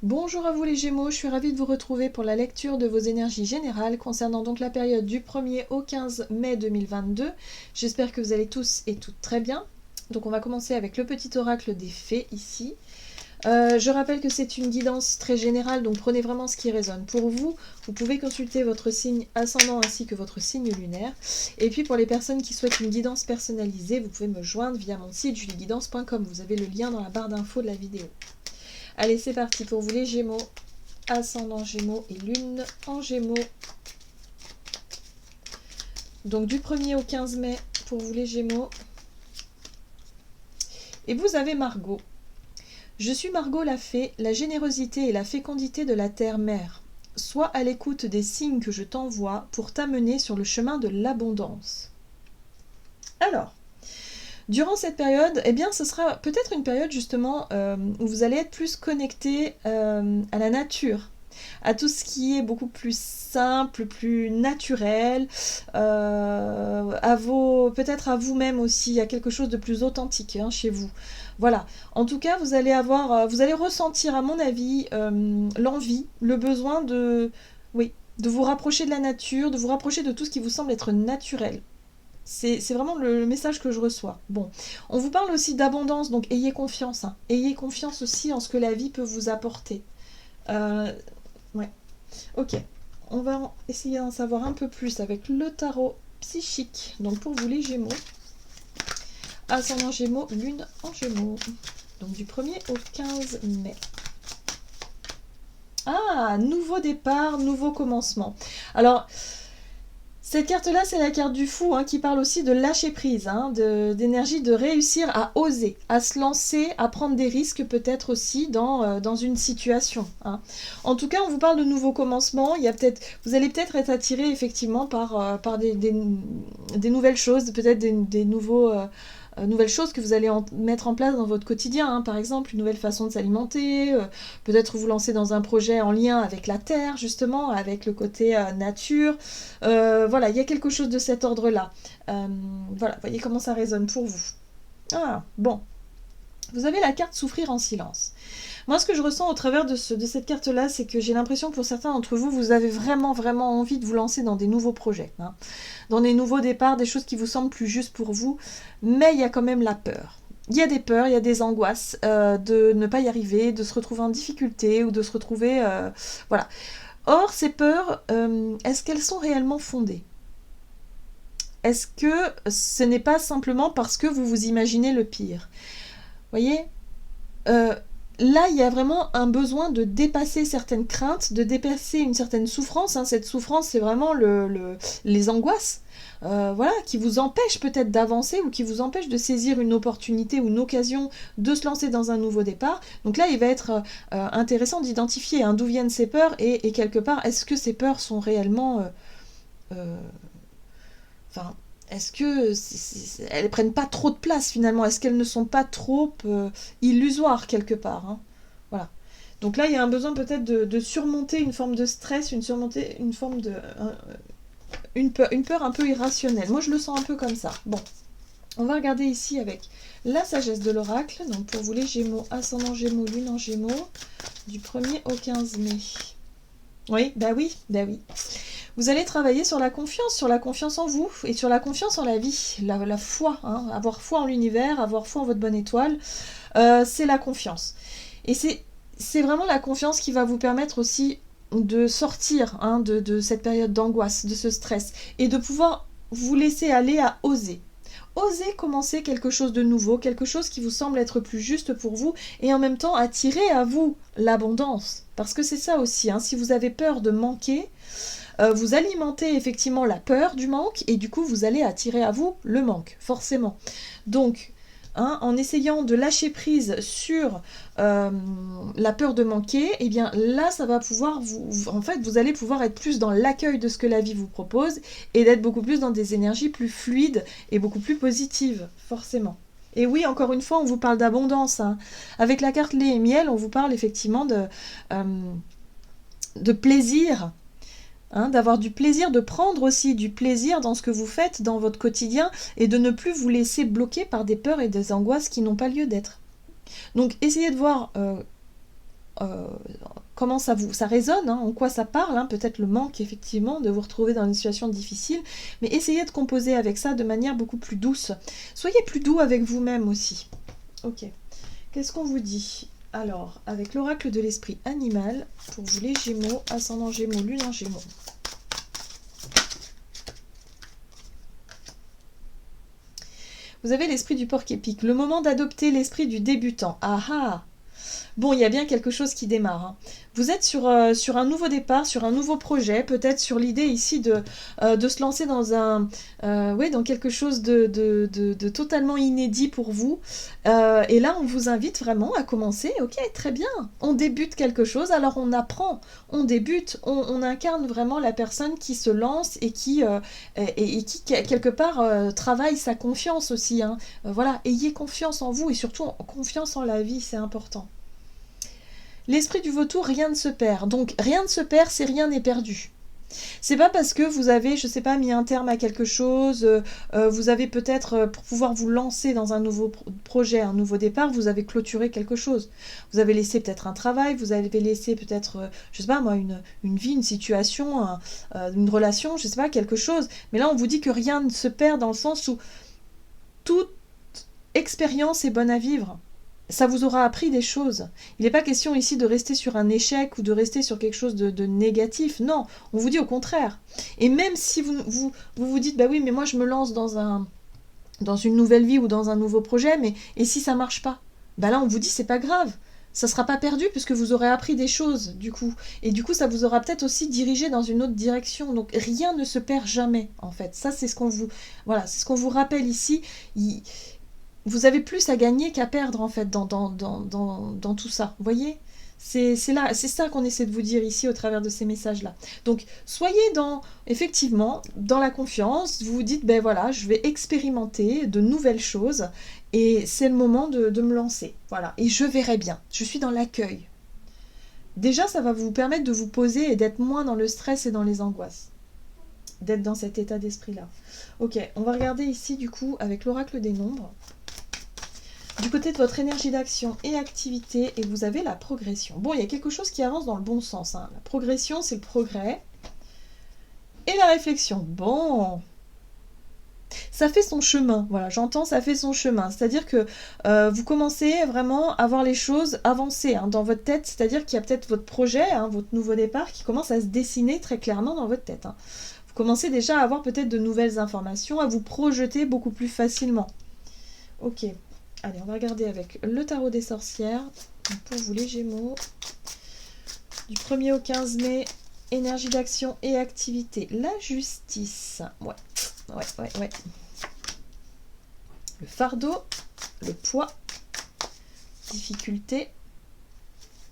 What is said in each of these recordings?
Bonjour à vous les Gémeaux, je suis ravie de vous retrouver pour la lecture de vos énergies générales concernant donc la période du 1er au 15 mai 2022. J'espère que vous allez tous et toutes très bien. Donc on va commencer avec le petit oracle des fées ici. Je rappelle que c'est une guidance très générale, donc prenez vraiment ce qui résonne pour vous. Vous pouvez consulter votre signe ascendant ainsi que votre signe lunaire. Et puis pour les personnes qui souhaitent une guidance personnalisée, vous pouvez me joindre via mon site julieguidance.com. Vous avez le lien dans la barre d'infos de la vidéo. Allez, c'est parti pour vous les Gémeaux, ascendant Gémeaux et lune en Gémeaux. Donc du 1er au 15 mai pour vous les Gémeaux. Et vous avez Margot. Je suis Margot la fée, la générosité et la fécondité de la terre-mère. Sois à l'écoute des signes que je t'envoie pour t'amener sur le chemin de l'abondance. Alors, durant cette période, eh bien, ce sera peut-être une période justement où vous allez être plus connecté à la nature, à tout ce qui est beaucoup plus simple, plus naturel, peut-être à vous-même aussi, à quelque chose de plus authentique chez vous. Voilà. En tout cas, vous allez ressentir, à mon avis, l'envie, le besoin oui, de vous rapprocher de la nature, de vous rapprocher de tout ce qui vous semble être naturel. C'est vraiment le message que je reçois. Bon, on vous parle aussi d'abondance, donc ayez confiance. Ayez confiance aussi en ce que la vie peut vous apporter. Ouais, ok. On va essayer d'en savoir un peu plus avec le tarot psychique. Donc pour vous les Gémeaux, ascendant Gémeaux, lune en Gémeaux. Donc du 1er au 15 mai. Ah, nouveau départ, nouveau commencement. Alors, cette carte-là, c'est la carte du fou qui parle aussi de lâcher prise, d'énergie, de réussir à oser, à se lancer, à prendre des risques peut-être aussi dans une situation. En tout cas, on vous parle de nouveaux commencements. Vous allez peut-être être attiré effectivement par des nouvelles choses, peut-être des nouvelles choses que vous allez mettre en place dans votre quotidien, par exemple une nouvelle façon de s'alimenter, peut-être vous lancer dans un projet en lien avec la terre justement, avec le côté nature, voilà, il y a quelque chose de cet ordre-là. Voilà, voyez comment ça résonne pour vous. Ah, bon. Vous avez la carte souffrir en silence. Moi, ce que je ressens au travers de cette carte-là, c'est que j'ai l'impression que pour certains d'entre vous, vous avez vraiment, vraiment envie de vous lancer dans des nouveaux projets, dans des nouveaux départs, des choses qui vous semblent plus justes pour vous, mais il y a quand même la peur. Il y a des peurs, il y a des angoisses de ne pas y arriver, de se retrouver en difficulté ou de se retrouver... voilà. Or, ces peurs, est-ce qu'elles sont réellement fondées ? Est-ce que ce n'est pas simplement parce que vous vous imaginez le pire ? Voyez, là, il y a vraiment un besoin de dépasser certaines craintes, de dépasser une certaine souffrance. Cette souffrance, c'est vraiment les angoisses, voilà, qui vous empêchent peut-être d'avancer ou qui vous empêchent de saisir une opportunité ou une occasion de se lancer dans un nouveau départ. Donc là, il va être intéressant d'identifier d'où viennent ces peurs et quelque part, est-ce que ces peurs sont réellement... Enfin... Est-ce que elles prennent pas trop de place finalement? Est-ce qu'elles ne sont pas trop illusoires quelque part, Voilà. Donc là, il y a un besoin peut-être de surmonter une forme de stress, une forme de... une peur un peu irrationnelle. Moi, je le sens un peu comme ça. Bon, on va regarder ici avec la sagesse de l'oracle. Donc pour vous les Gémeaux, ascendant Gémeaux, lune en Gémeaux, du 1er au 15 mai. Oui, bah oui. Vous allez travailler sur la confiance en vous et sur la confiance en la vie, la foi, avoir foi en l'univers, avoir foi en votre bonne étoile, c'est la confiance. Et c'est vraiment la confiance qui va vous permettre aussi de sortir de cette période d'angoisse, de ce stress, et de pouvoir vous laisser aller à oser. Osez commencer quelque chose de nouveau, quelque chose qui vous semble être plus juste pour vous, et en même temps attirer à vous l'abondance. Parce que c'est ça aussi, si vous avez peur de manquer, vous alimentez effectivement la peur du manque, et du coup vous allez attirer à vous le manque, forcément. Donc, en essayant de lâcher prise sur la peur de manquer, et bien là ça va pouvoir vous allez pouvoir être plus dans l'accueil de ce que la vie vous propose et d'être beaucoup plus dans des énergies plus fluides et beaucoup plus positives, forcément. Et oui, encore une fois, on vous parle d'abondance. Avec la carte lait et miel, on vous parle effectivement de plaisir, d'avoir du plaisir, de prendre aussi du plaisir dans ce que vous faites dans votre quotidien et de ne plus vous laisser bloquer par des peurs et des angoisses qui n'ont pas lieu d'être. Donc essayez de voir comment ça résonne, hein, en quoi ça parle, hein, peut-être le manque effectivement de vous retrouver dans une situation difficile, mais essayez de composer avec ça de manière beaucoup plus douce. Soyez plus doux avec vous-même aussi. Ok, qu'est-ce qu'on vous dit? Alors, avec l'oracle de l'esprit animal, pour vous les Gémeaux, ascendant Gémeaux, lune en Gémeaux. Vous avez l'esprit du porc-épic, le moment d'adopter l'esprit du débutant. Ah ah! Bon, il y a bien quelque chose qui démarre, hein. Vous êtes sur un nouveau départ, sur un nouveau projet, peut-être sur l'idée ici de se lancer dans dans quelque chose de totalement inédit pour vous. Et là, on vous invite vraiment à commencer. Ok, très bien. On débute quelque chose, alors on apprend, on débute, on incarne vraiment la personne qui se lance et qui quelque part, travaille sa confiance aussi, hein. Voilà, ayez confiance en vous et surtout confiance en la vie, c'est important. L'esprit du vautour, rien ne se perd. Donc rien ne se perd, c'est rien n'est perdu. C'est pas parce que vous avez, je sais pas, mis un terme à quelque chose, vous avez peut-être, pour pouvoir vous lancer dans un nouveau projet, un nouveau départ, vous avez clôturé quelque chose. Vous avez laissé peut-être un travail, vous avez laissé peut-être, je sais pas moi, une vie, une situation, une relation, je sais pas, quelque chose. Mais là, on vous dit que rien ne se perd dans le sens où toute expérience est bonne à vivre. Ça vous aura appris des choses. Il n'est pas question ici de rester sur un échec ou de rester sur quelque chose de négatif. Non, on vous dit au contraire. Et même si vous dites, bah oui, mais moi je me lance dans une nouvelle vie ou dans un nouveau projet, mais et si ça marche pas? Bah là, on vous dit, c'est pas grave. Ça sera pas perdu puisque vous aurez appris des choses, du coup. Et du coup, ça vous aura peut-être aussi dirigé dans une autre direction. Donc, rien ne se perd jamais, en fait. Ça, c'est ce qu'on vous rappelle ici. Vous avez plus à gagner qu'à perdre en fait dans tout ça. Vous voyez, c'est ça qu'on essaie de vous dire ici au travers de ces messages-là. Donc soyez effectivement dans la confiance, vous vous dites, ben voilà, je vais expérimenter de nouvelles choses et c'est le moment de me lancer. Voilà, et je verrai bien, je suis dans l'accueil. Déjà, ça va vous permettre de vous poser et d'être moins dans le stress et dans les angoisses. D'être dans cet état d'esprit-là. Ok, on va regarder ici du coup avec l'oracle des nombres. Du côté de votre énergie d'action et activité, et vous avez la progression. Bon, il y a quelque chose qui avance dans le bon sens, hein. La progression, c'est le progrès. Et la réflexion. Bon, ça fait son chemin. Voilà, j'entends, ça fait son chemin. C'est-à-dire que vous commencez vraiment à voir les choses avancer, hein, dans votre tête. C'est-à-dire qu'il y a peut-être votre projet, hein, votre nouveau départ, qui commence à se dessiner très clairement dans votre tête, hein. Vous commencez déjà à avoir peut-être de nouvelles informations, à vous projeter beaucoup plus facilement. Ok. Allez, on va regarder avec le tarot des sorcières. Pour vous les Gémeaux. Du 1er au 15 mai, énergie d'action et activité. La justice. Ouais. Le fardeau, le poids, difficulté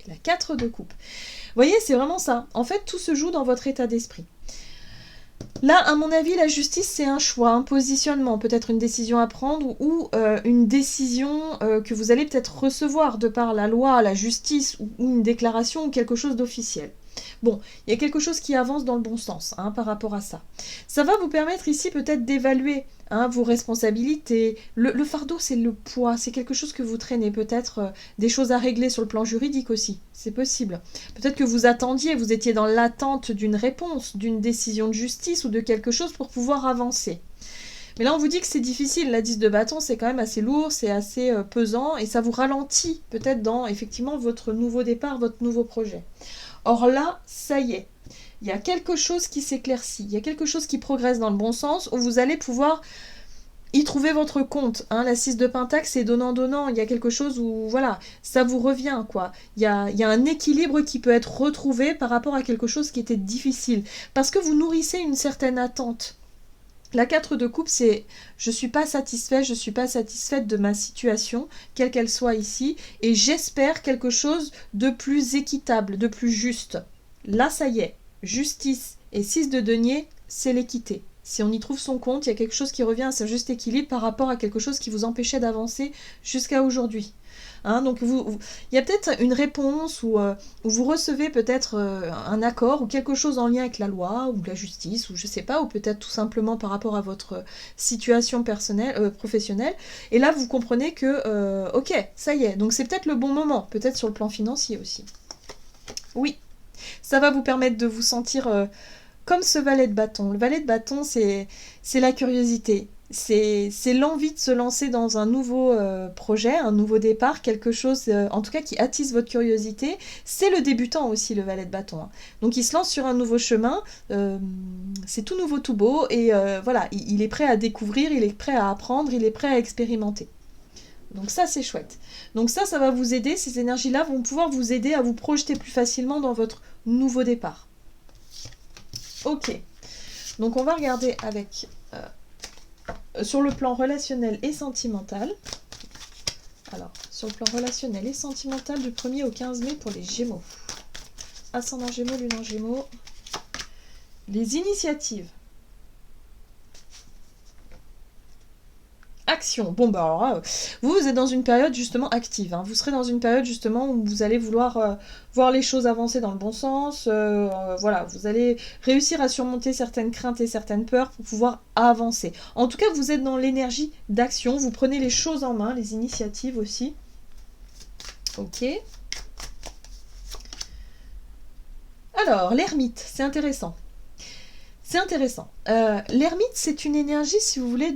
et la 4 de coupe. Vous voyez, c'est vraiment ça. En fait, tout se joue dans votre état d'esprit. Là, à mon avis, la justice, c'est un choix, un positionnement, peut-être une décision à prendre ou une décision que vous allez peut-être recevoir de par la loi, la justice ou une déclaration ou quelque chose d'officiel. Bon, il y a quelque chose qui avance dans le bon sens, hein, par rapport à ça. Ça va vous permettre ici peut-être d'évaluer, hein, vos responsabilités. Le fardeau, c'est le poids, c'est quelque chose que vous traînez. Peut-être des choses à régler sur le plan juridique aussi, c'est possible. Peut-être que vous attendiez, vous étiez dans l'attente d'une réponse, d'une décision de justice ou de quelque chose pour pouvoir avancer. Mais là, on vous dit que c'est difficile. La 10 de bâton, c'est quand même assez lourd, c'est assez pesant et ça vous ralentit peut-être dans, effectivement, votre nouveau départ, votre nouveau projet. Or là, ça y est, il y a quelque chose qui s'éclaircit, il y a quelque chose qui progresse dans le bon sens où vous allez pouvoir y trouver votre compte, hein. La 6 de Pentacle, c'est donnant-donnant, il y a quelque chose où, voilà, ça vous revient, quoi. Il y a un équilibre qui peut être retrouvé par rapport à quelque chose qui était difficile, parce que vous nourrissez une certaine attente. La 4 de coupe, c'est « je suis pas satisfait, je suis pas satisfaite de ma situation, quelle qu'elle soit ici, et j'espère quelque chose de plus équitable, de plus juste. » Là, ça y est, justice et 6 de denier, c'est l'équité. Si on y trouve son compte, il y a quelque chose qui revient à ce juste équilibre par rapport à quelque chose qui vous empêchait d'avancer jusqu'à aujourd'hui. Hein, donc il y a peut-être une réponse où vous recevez peut-être un accord ou quelque chose en lien avec la loi ou la justice ou je sais pas, ou peut-être tout simplement par rapport à votre situation personnelle, professionnelle. Et là, vous comprenez que, ok, ça y est, donc c'est peut-être le bon moment, peut-être sur le plan financier aussi. Oui, ça va vous permettre de vous sentir comme ce valet de bâton. Le valet de bâton, c'est la curiosité. C'est l'envie de se lancer dans un nouveau projet, un nouveau départ, quelque chose en tout cas qui attise votre curiosité. C'est le débutant aussi, le valet de bâton, hein. Donc il se lance sur un nouveau chemin, c'est tout nouveau, tout beau, et voilà, il est prêt à découvrir, il est prêt à apprendre, il est prêt à expérimenter. Donc ça, c'est chouette. Donc ça va vous aider, ces énergies-là vont pouvoir vous aider à vous projeter plus facilement dans votre nouveau départ. Ok, donc on va regarder avec sur le plan relationnel et sentimental. Alors, sur le plan relationnel et sentimental du 1er au 15 mai pour les Gémeaux. Ascendant Gémeaux, Lune en Gémeaux. Les initiatives. Action. Bon, bah alors là, vous êtes dans une période justement active, hein. Vous serez dans une période justement où vous allez vouloir voir les choses avancer dans le bon sens. Voilà, vous allez réussir à surmonter certaines craintes et certaines peurs pour pouvoir avancer. En tout cas, vous êtes dans l'énergie d'action. Vous prenez les choses en main, les initiatives aussi. Ok. Alors, l'ermite, c'est intéressant. C'est intéressant. L'ermite, c'est une énergie, si vous voulez,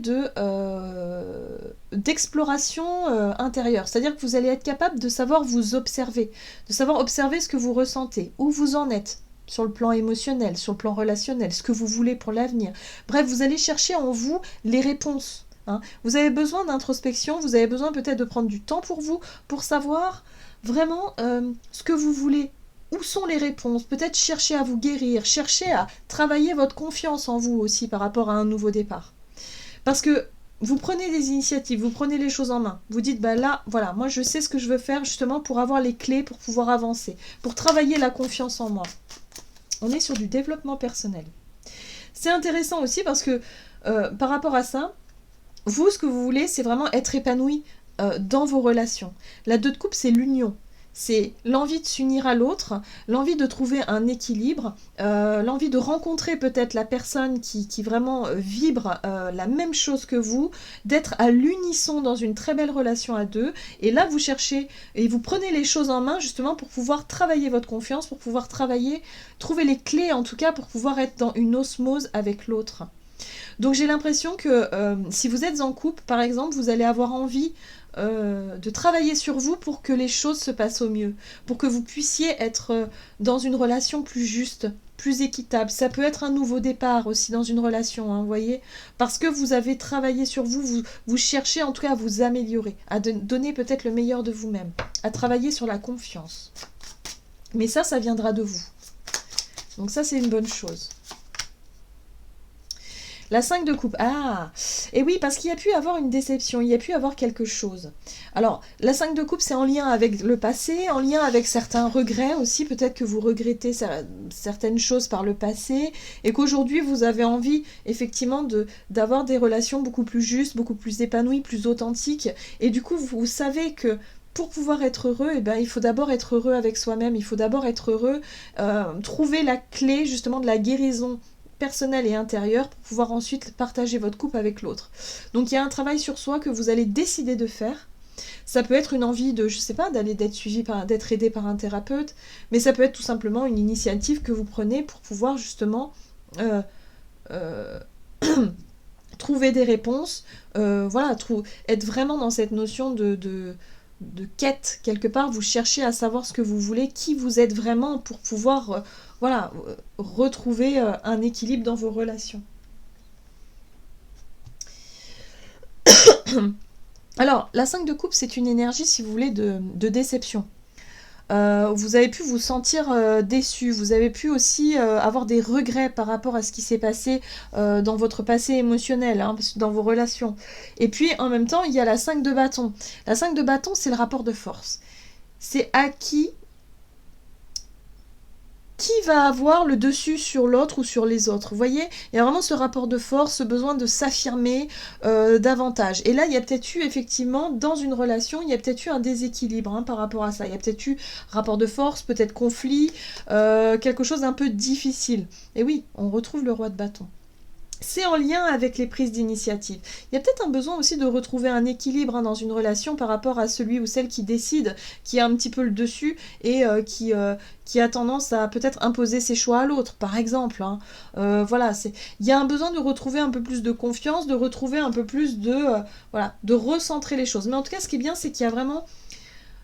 d'exploration intérieure. C'est-à-dire que vous allez être capable de savoir vous observer, de savoir observer ce que vous ressentez, où vous en êtes, sur le plan émotionnel, sur le plan relationnel, ce que vous voulez pour l'avenir. Bref, vous allez chercher en vous les réponses, hein. Vous avez besoin d'introspection, vous avez besoin peut-être de prendre du temps pour vous, pour savoir vraiment ce que vous voulez. Où sont les réponses? Peut-être chercher à vous guérir, chercher à travailler votre confiance en vous aussi par rapport à un nouveau départ. Parce que vous prenez des initiatives, vous prenez les choses en main. Vous dites, bah là, voilà, moi je sais ce que je veux faire justement pour avoir les clés, pour pouvoir avancer, pour travailler la confiance en moi. On est sur du développement personnel. C'est intéressant aussi parce que par rapport à ça, vous, ce que vous voulez, c'est vraiment être épanoui dans vos relations. La 2 de coupe, c'est l'union. C'est l'envie de s'unir à l'autre, l'envie de trouver un équilibre, l'envie de rencontrer peut-être la personne qui vraiment vibre la même chose que vous, d'être à l'unisson dans une très belle relation à deux. Et là, vous cherchez et vous prenez les choses en main justement pour pouvoir travailler votre confiance, pour pouvoir trouver les clés en tout cas pour pouvoir être dans une osmose avec l'autre. Donc j'ai l'impression que si vous êtes en couple, par exemple, vous allez avoir envie de travailler sur vous pour que les choses se passent au mieux, pour que vous puissiez être dans une relation plus juste, plus équitable. Ça peut être un nouveau départ aussi dans une relation, hein, vous voyez, parce que vous avez travaillé sur vous, vous cherchez en tout cas à vous améliorer, à donner peut-être le meilleur de vous-même, à travailler sur la confiance. Mais ça viendra de vous. Donc ça, c'est une bonne chose. La 5 de coupe. Ah, et oui, parce qu'il y a pu avoir une déception, il y a pu avoir quelque chose. Alors, la 5 de coupe, c'est en lien avec le passé, en lien avec certains regrets aussi. Peut-être que vous regrettez certaines choses par le passé et qu'aujourd'hui, vous avez envie, effectivement, d'avoir des relations beaucoup plus justes, beaucoup plus épanouies, plus authentiques. Et du coup, vous savez que pour pouvoir être heureux, eh ben, il faut d'abord être heureux avec soi-même, il faut d'abord être heureux, trouver la clé, justement, de la guérison personnel et intérieur pour pouvoir ensuite partager votre couple avec l'autre. Donc il y a un travail sur soi que vous allez décider de faire. Ça peut être une envie de, je sais pas, d'être suivi d'être aidé par un thérapeute, mais ça peut être tout simplement une initiative que vous prenez pour pouvoir justement trouver des réponses, voilà, être vraiment dans cette notion de quête quelque part. Vous cherchez à savoir ce que vous voulez, qui vous êtes vraiment pour pouvoir voilà, retrouver un équilibre dans vos relations. Alors, la 5 de coupe, c'est une énergie, si vous voulez, de déception. Vous avez pu vous sentir déçu, vous avez pu aussi avoir des regrets par rapport à ce qui s'est passé dans votre passé émotionnel, hein, dans vos relations. Et puis, en même temps, il y a la 5 de bâton. La 5 de bâton, c'est le rapport de force. C'est à qui va avoir le dessus sur l'autre ou sur les autres. Vous voyez, il y a vraiment ce rapport de force, ce besoin de s'affirmer davantage. Et là, il y a peut-être eu, effectivement, dans une relation, il y a peut-être eu un déséquilibre hein, par rapport à ça. Il y a peut-être eu rapport de force, peut-être conflit, quelque chose d'un peu difficile. Et oui, on retrouve le roi de bâton. c'est en lien avec les prises d'initiative. Il y a peut-être un besoin aussi de retrouver un équilibre dans une relation par rapport à celui ou celle qui décide, qui a un petit peu le dessus et qui a tendance à peut-être imposer ses choix à l'autre, par exemple. Voilà, il y a un besoin de retrouver un peu plus de confiance, de retrouver un peu plus voilà, de recentrer les choses. Mais en tout cas, ce qui est bien, c'est qu'il y a vraiment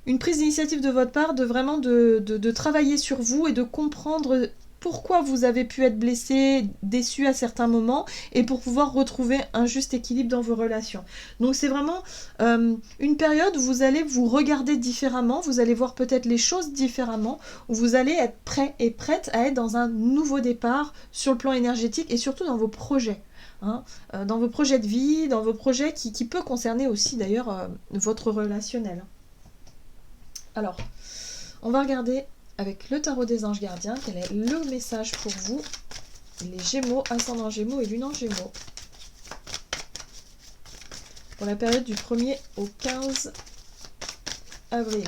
une prise d'initiative de votre part, de vraiment de travailler sur vous et de comprendre pourquoi vous avez pu être blessé, déçu à certains moments, et pour pouvoir retrouver un juste équilibre dans vos relations. Donc c'est vraiment une période où vous allez vous regarder différemment, vous allez voir peut-être les choses différemment, où vous allez être prêt et prête à être dans un nouveau départ sur le plan énergétique et surtout dans vos projets. Dans vos projets de vie, dans vos projets qui peut concerner aussi d'ailleurs votre relationnel. Alors, on va regarder avec le tarot des anges gardiens quel est le message pour vous, les Gémeaux, ascendant Gémeaux et lune en Gémeaux, pour la période du 1er au 15 avril.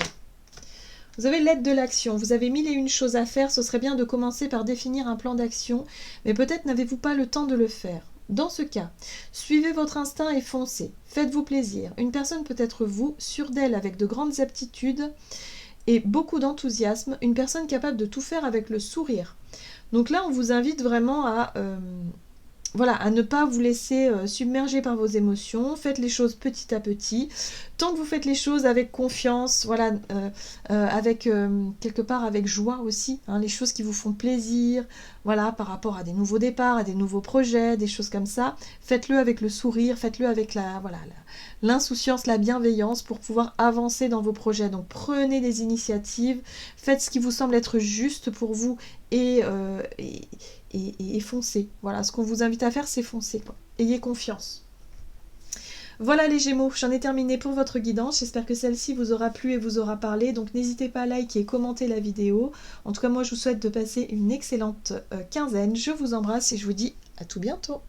Vous avez l'aide de l'action, vous avez 1001 choses à faire, ce serait bien de commencer par définir un plan d'action, mais peut-être n'avez-vous pas le temps de le faire. Dans ce cas, suivez votre instinct et foncez, faites-vous plaisir. Une personne peut être vous, sûre d'elle avec de grandes aptitudes et beaucoup d'enthousiasme, une personne capable de tout faire avec le sourire. Donc là, on vous invite vraiment à ne pas vous laisser submerger par vos émotions, faites les choses petit à petit. Tant que vous faites les choses avec confiance, voilà, quelque part avec joie aussi, les choses qui vous font plaisir, voilà, par rapport à des nouveaux départs, à des nouveaux projets, des choses comme ça, faites-le avec le sourire, faites-le avec l'insouciance, la bienveillance pour pouvoir avancer dans vos projets. Donc prenez des initiatives, faites ce qui vous semble être juste pour vous et foncez. Voilà, ce qu'on vous invite à faire, c'est foncer, quoi. Ayez confiance. Voilà les Gémeaux, j'en ai terminé pour votre guidance. J'espère que celle-ci vous aura plu et vous aura parlé. Donc n'hésitez pas à liker et commenter la vidéo. En tout cas, moi, je vous souhaite de passer une excellente quinzaine. Je vous embrasse et je vous dis à tout bientôt.